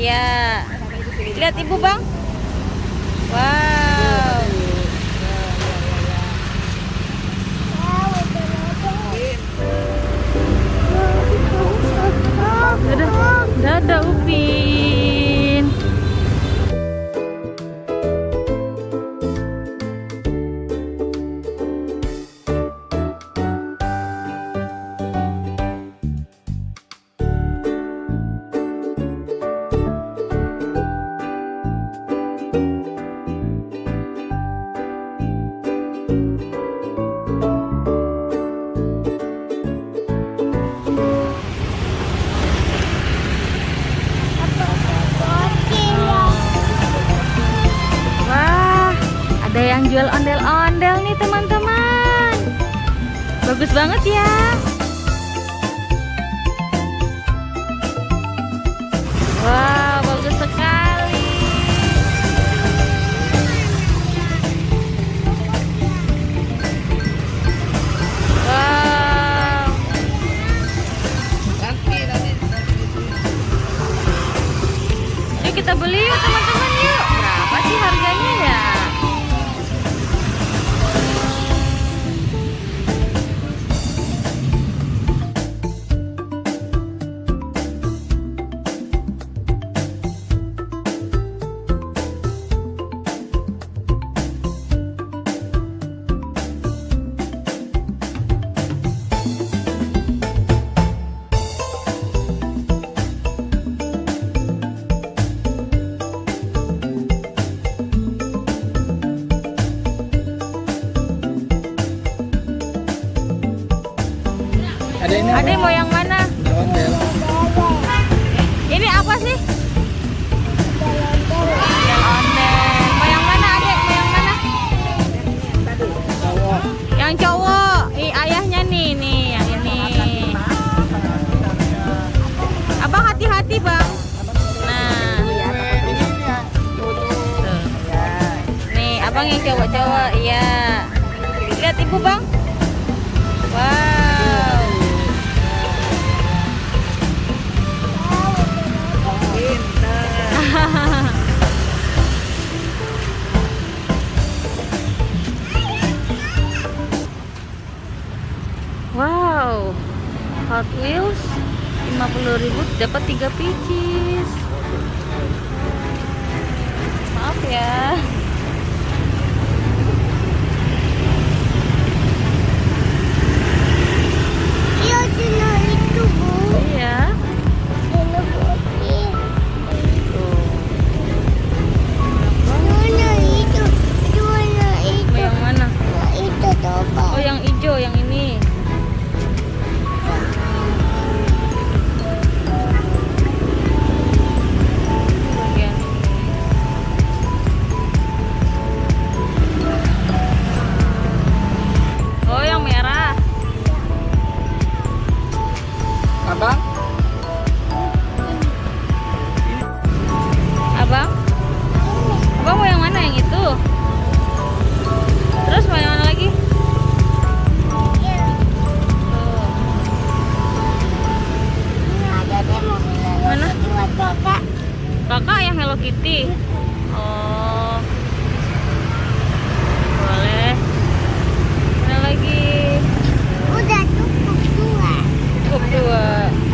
iya. Lihat ibu bang. Wow. Dadah Upin. Ada yang jual ondel-ondel nih teman-teman. Bagus banget ya. Wow, bagus sekali. Wow. Yuk kita beli yuk teman-teman yuk. Berapa sih harganya ya? Adek mau yang mana? Ini apa sih? Ondel-ondel. Mau yang mana adek? Mau yang mana? Yang cowok. Ayahnya nih yang ini. Abang hati-hati bang. Nah. Nih abang yang cowok-cowok. Iya. Lihat ibu bang. Wow. Wow, Hot Wheels 50.000 dapat 3 pieces. Maaf ya. Iya, cina itu bu. Iya. Cina putih. Tuh. Warna itu, warna itu. Mau yang mana? Nah, itu coba. Oh, yang hijau, yang ini. Bagian ini. Oh, yang merah. Abang? Abang? Abang mau yang mana? Yang itu? Terus mau yang mana lagi? Iya. Tuh. Ini ada deh mobil Mana? buat kakak. Kakak yang Hello Kitty. Oh. Boleh. Mana lagi? Udah cukup dua. Cukup 2.